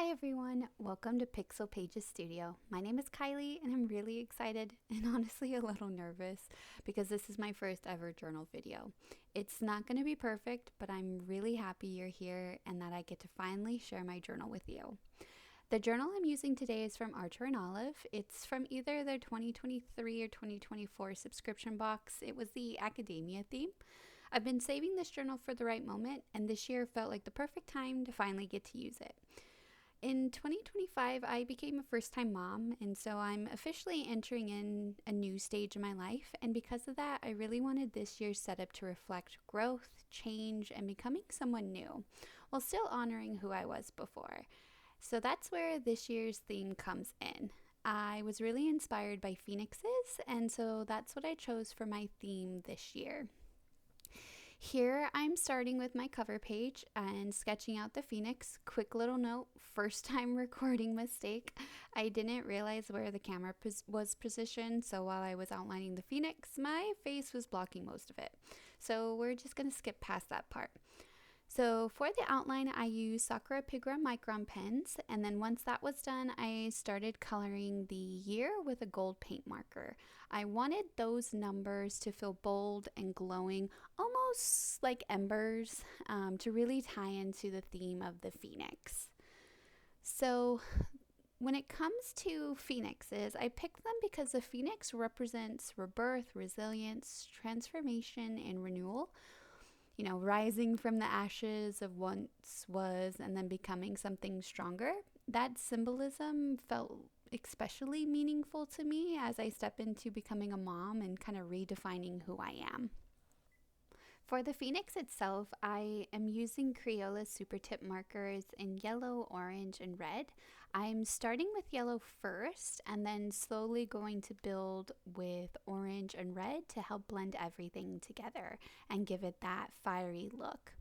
Hi everyone, welcome to Pixel Pages Studio. My name is Kylie and I'm really excited and honestly a little nervous because this is my first ever journal video. It's not going to be perfect, but I'm really happy you're here and that I get to finally share my journal with you. The journal I'm using today is from Archer and Olive. It's from either their 2023 or 2024 subscription box. It was the academia theme. I've been saving this journal for the right moment, and this year felt like the perfect time to finally get to use it. In 2025, I became a first-time mom, and so I'm officially entering in a new stage in my life, and because of that, I really wanted this year's setup to reflect growth, change, and becoming someone new, while still honoring who I was before. So that's where this year's theme comes in. I was really inspired by phoenixes, and so that's what I chose for my theme this year. Here I'm starting with my cover page and sketching out the phoenix. Quick little note, first time recording mistake. I didn't realize where the camera was positioned, so while I was outlining the phoenix, my face was blocking most of it. So we're just going to skip past that part. So for the outline, I used Sakura Pigma Micron pens, and then once that was done, I started coloring the year with a gold paint marker. I wanted those numbers to feel bold and glowing, almost like embers, to really tie into the theme of the phoenix. So when it comes to phoenixes, I picked them because the phoenix represents rebirth, resilience, transformation, and renewal. You know, rising from the ashes of once was and then becoming something stronger. That symbolism felt especially meaningful to me as I step into becoming a mom and kind of redefining who I am. For the phoenix itself, I am using Crayola super tip markers in yellow, orange, and red. I'm starting with yellow first and then slowly going to build with orange and red to help blend everything together and give it that fiery look.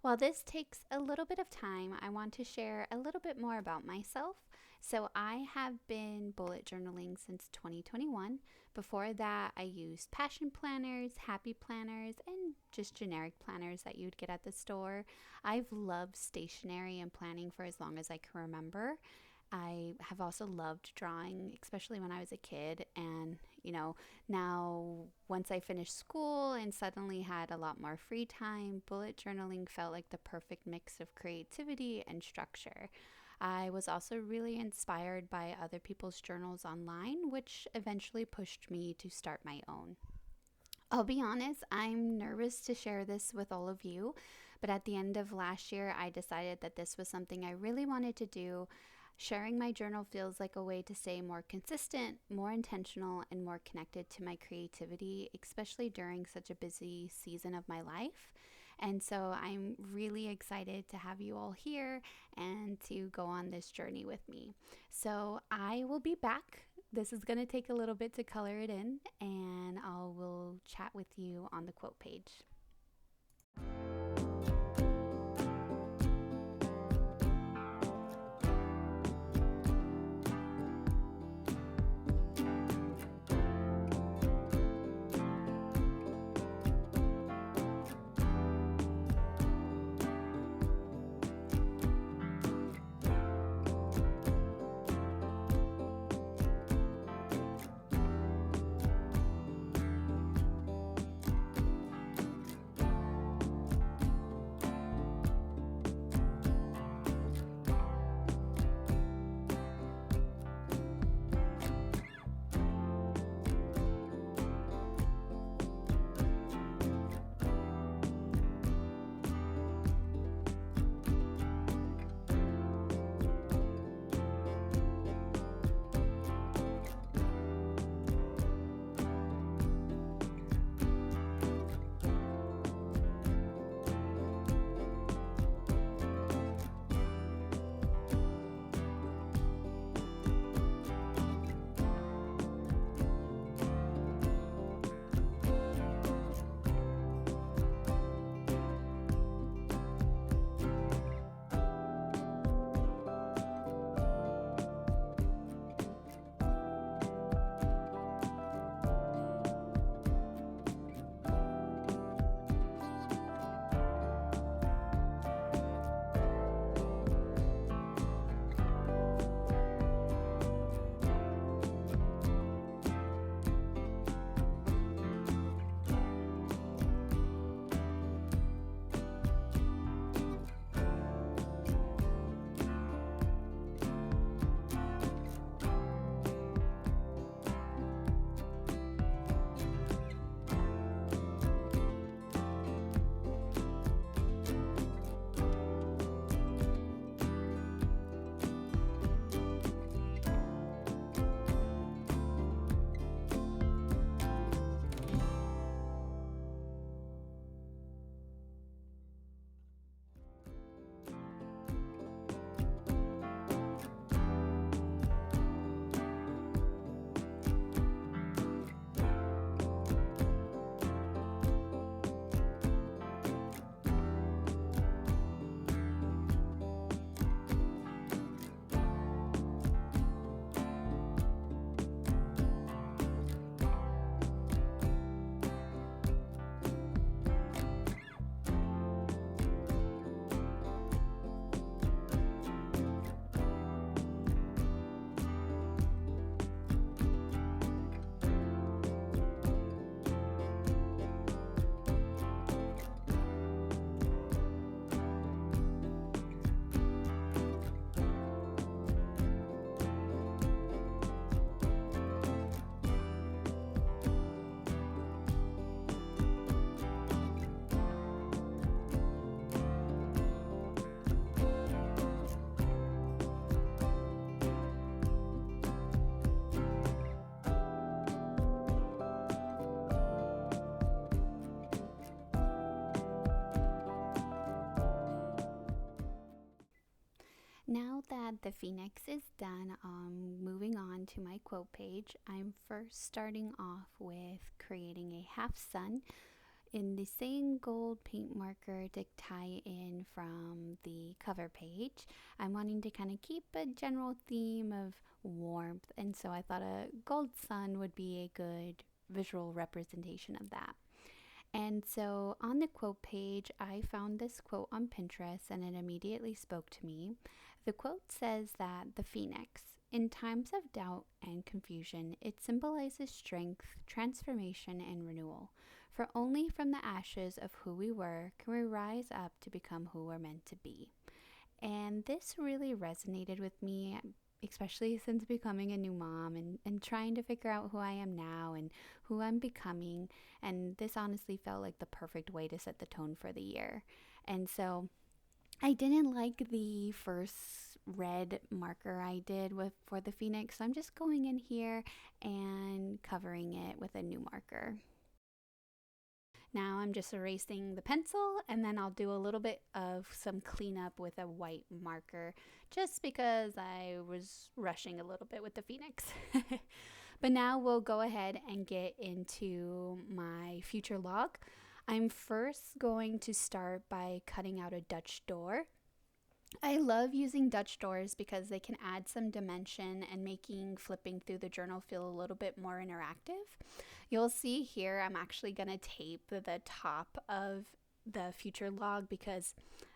While this takes a little bit of time, I want to share a little bit more about myself. So I have been bullet journaling since 2021. Before that, I used passion planners, happy planners, and just generic planners that you'd get at the store. I've loved stationery and planning for as long as I can remember. I have also loved drawing, especially when I was a kid. And, now once I finished school and suddenly had a lot more free time, bullet journaling felt like the perfect mix of creativity and structure. I was also really inspired by other people's journals online, which eventually pushed me to start my own. I'll be honest, I'm nervous to share this with all of you, but at the end of last year, I decided that this was something I really wanted to do. Sharing my journal feels like a way to stay more consistent, more intentional, and more connected to my creativity, especially during such a busy season of my life. And so I'm really excited to have you all here and to go on this journey with me. So I will be back. This is going to take a little bit to color it in, and I will chat with you on the quote page. Now that the phoenix is done, moving on to my quote page, I'm first starting off with creating a half sun in the same gold paint marker to tie in from the cover page. I'm wanting to kind of keep a general theme of warmth, and so I thought a gold sun would be a good visual representation of that. And so on the quote page, I found this quote on Pinterest and it immediately spoke to me. The quote says that the phoenix, in times of doubt and confusion, it symbolizes strength, transformation, and renewal. For only from the ashes of who we were can we rise up to become who we're meant to be. And this really resonated with me, especially since becoming a new mom and trying to figure out who I am now and who I'm becoming. And this honestly felt like the perfect way to set the tone for the year. And so I didn't like the first red marker I did for the phoenix. So I'm just going in here and covering it with a new marker. Now I'm just erasing the pencil, and then I'll do a little bit of some cleanup with a white marker just because I was rushing a little bit with the phoenix. But now we'll go ahead and get into my future log. I'm first going to start by cutting out a Dutch door. I love using Dutch doors because they can add some dimension and making flipping through the journal feel a little bit more interactive. You'll see here I'm actually going to tape the top of the future log because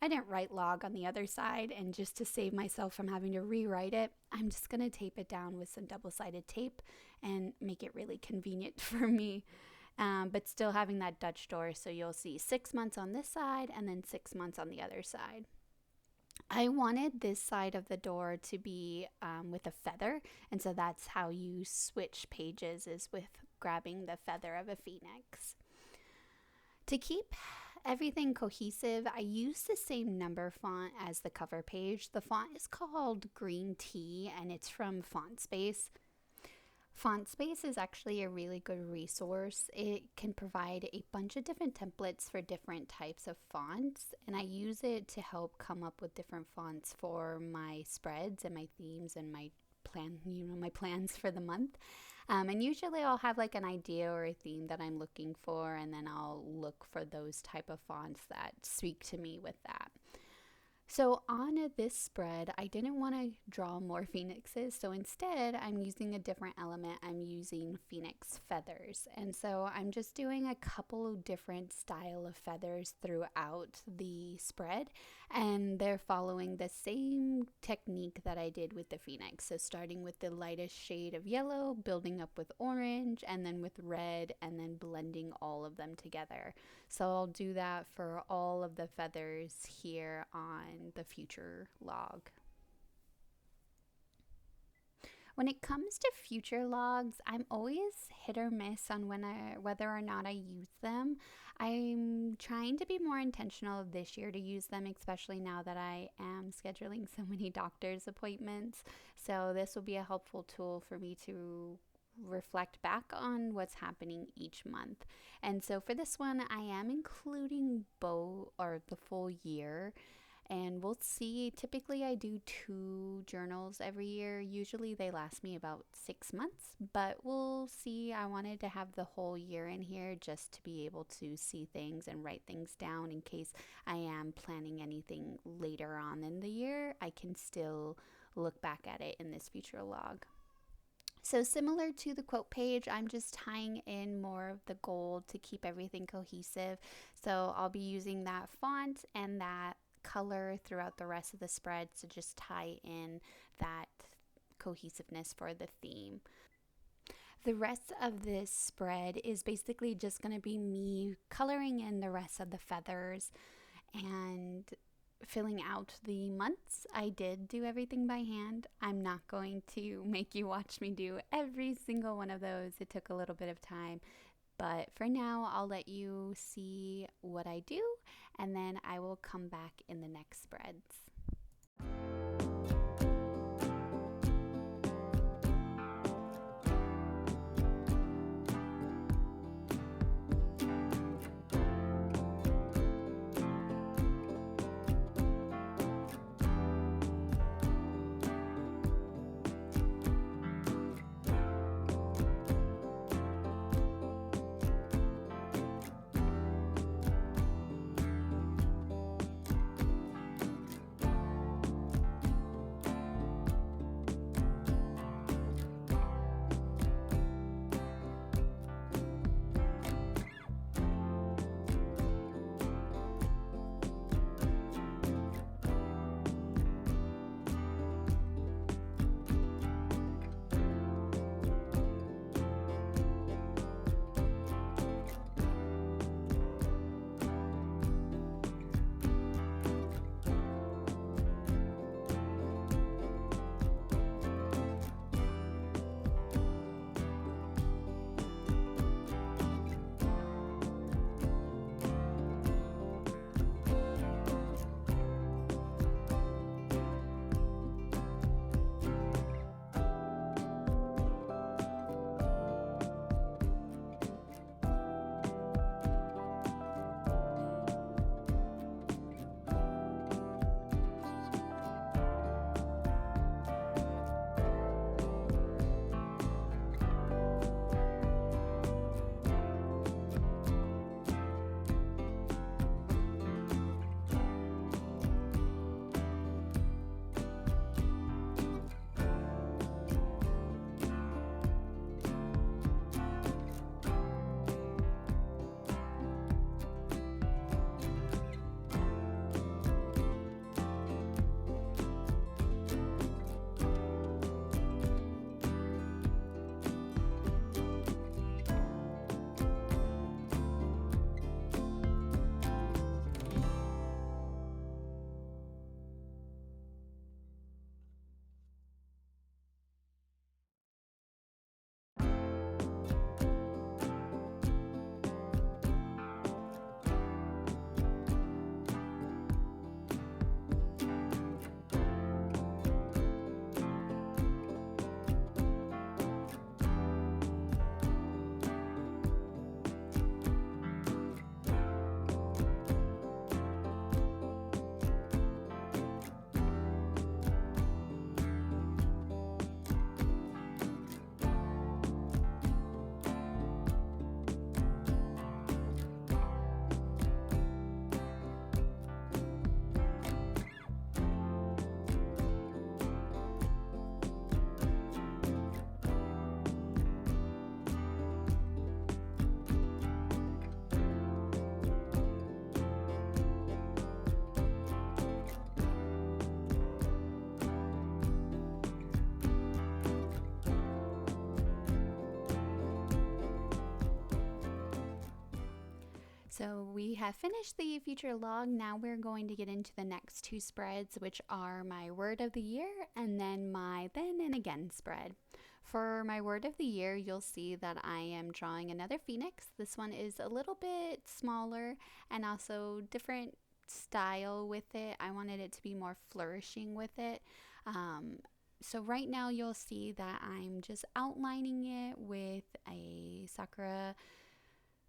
I didn't write log on the other side, and just to save myself from having to rewrite it, I'm just going to tape it down with some double-sided tape and make it really convenient for me. But still having that Dutch door, so you'll see 6 months on this side and then 6 months on the other side. I wanted this side of the door to be with a feather, and so that's how you switch pages, is with grabbing the feather of a phoenix. To keep everything cohesive, I use the same number font as the cover page. The font is called Green Tea, and it's from FontSpace. FontSpace is actually a really good resource. It can provide a bunch of different templates for different types of fonts, and I use it to help come up with different fonts for my spreads and my themes and my my plans for the month. And usually I'll have like an idea or a theme that I'm looking for, and then I'll look for those type of fonts that speak to me with that. So on this spread, I didn't want to draw more phoenixes, so instead I'm using a different element. I'm using phoenix feathers, and so I'm just doing a couple of different style of feathers throughout the spread, and they're following the same technique that I did with the phoenix. So starting with the lightest shade of yellow, building up with orange, and then with red, and then blending all of them together. So I'll do that for all of the feathers here on the future log. When it comes to future logs, I'm always hit or miss on whether or not I use them. I'm trying to be more intentional this year to use them, especially now that I am scheduling so many doctor's appointments. So this will be a helpful tool for me to reflect back on what's happening each month. And so for this one, I am including the full year. And we'll see, typically I do 2 journals every year. Usually they last me about 6 months, but we'll see. I wanted to have the whole year in here just to be able to see things and write things down in case I am planning anything later on in the year. I can still look back at it in this future log. So similar to the quote page, I'm just tying in more of the gold to keep everything cohesive. So I'll be using that font and that color throughout the rest of the spread to just tie in that cohesiveness for the theme. The rest of this spread is basically just going to be me coloring in the rest of the feathers and filling out the months. I did do everything by hand. I'm not going to make you watch me do every single one of those. It took a little bit of time. But for now, I'll let you see what I do, and then I will come back in the next spreads. we have finished the feature log. Now we're going to get into the next two spreads, which are my word of the year and then my then and again spread. For my word of the year, you'll see that I am drawing another phoenix. This one is a little bit smaller and also different style with it. I wanted it to be more flourishing with it. So right now you'll see that I'm just outlining it with a Sakura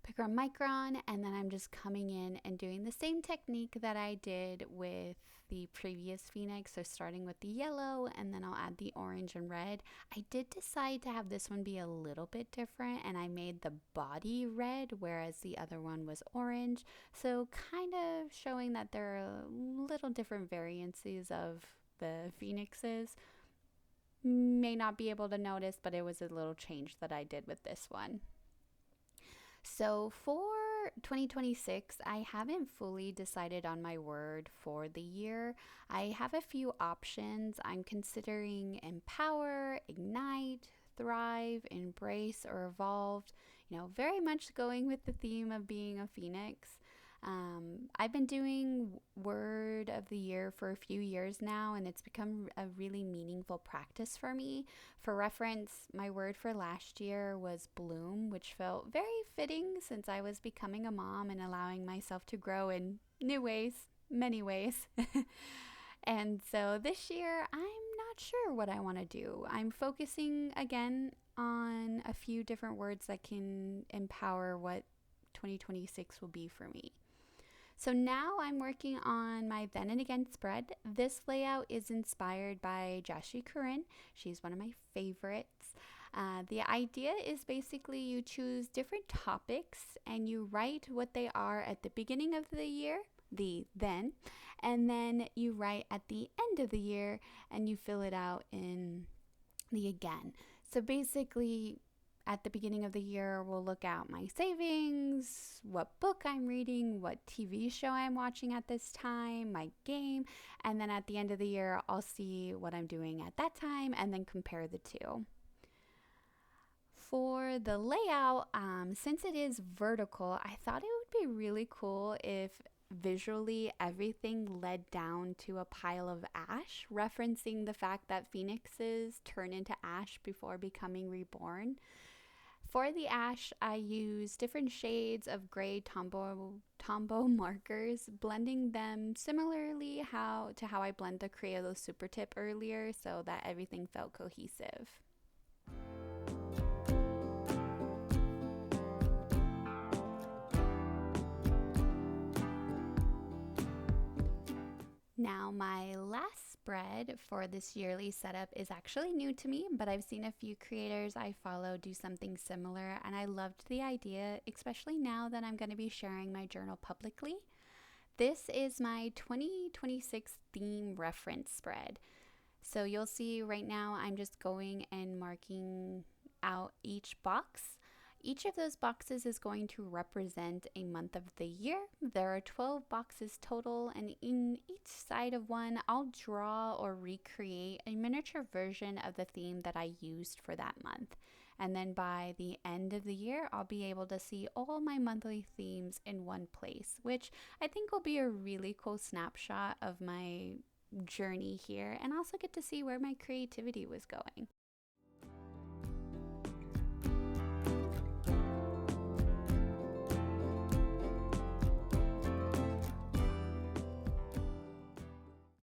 Pigma Micron, and then I'm just coming in and doing the same technique that I did with the previous phoenix. So starting with the yellow, and then I'll add the orange and red. I did decide to have this one be a little bit different, and I made the body red, whereas the other one was orange. So kind of showing that there are little different variances of the phoenixes. May not be able to notice, but it was a little change that I did with this one. So for 2026, I haven't fully decided on my word for the year. I have a few options. I'm considering empower, ignite, thrive, embrace, or evolved. Very much going with the theme of being a phoenix. I've been doing word of the year for a few years now, and it's become a really meaningful practice for me. For reference, my word for last year was bloom, which felt very fitting since I was becoming a mom and allowing myself to grow in new ways, many ways. And so this year, I'm not sure what I want to do. I'm focusing again on a few different words that can empower what 2026 will be for me. So now I'm working on my then and again spread. This layout is inspired by Jashi Corinne. She's one of my favorites. The idea is basically you choose different topics and you write what they are at the beginning of the year, the then, and then you write at the end of the year and you fill it out in the again. So basically, at the beginning of the year, we'll look at my savings, what book I'm reading, what TV show I'm watching at this time, my game, and then at the end of the year, I'll see what I'm doing at that time and then compare the two. For the layout, since it is vertical, I thought it would be really cool if visually everything led down to a pile of ash, referencing the fact that phoenixes turn into ash before becoming reborn. For the ash, I use different shades of gray Tombow markers, blending them similarly to how I blend the Crayola Super Tip earlier so that everything felt cohesive. Now, my last spread for this yearly setup is actually new to me, but I've seen a few creators I follow do something similar, and I loved the idea, especially now that I'm going to be sharing my journal publicly. This is my 2026 theme reference spread. So you'll see right now I'm just going and marking out each box. Each of those boxes is going to represent a month of the year. There are 12 boxes total, and in each side of one, I'll draw or recreate a miniature version of the theme that I used for that month. And then by the end of the year, I'll be able to see all my monthly themes in one place, which I think will be a really cool snapshot of my journey here, and also get to see where my creativity was going.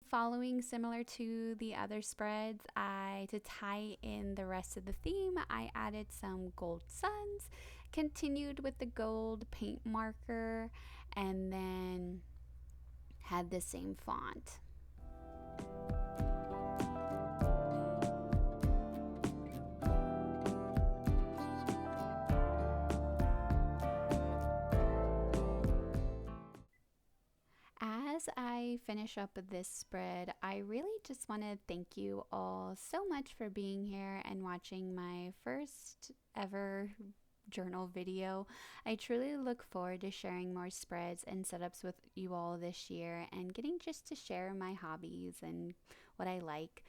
Following similar to the other spreads, to tie in the rest of the theme, I added some gold suns, continued with the gold paint marker, and then had the same font. As I finish up this spread, I really just want to thank you all so much for being here and watching my first ever journal video. I truly look forward to sharing more spreads and setups with you all this year and getting just to share my hobbies and what I like.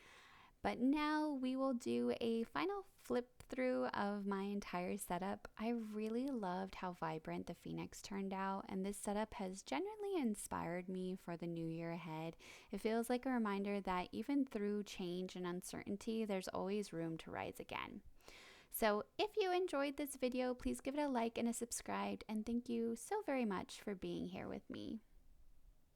But now we will do a final flip through of my entire setup. I really loved how vibrant the Phoenix turned out, and this setup has genuinely inspired me for the new year ahead. It feels like a reminder that even through change and uncertainty, there's always room to rise again. So if you enjoyed this video, please give it a like and a subscribe, and thank you so very much for being here with me.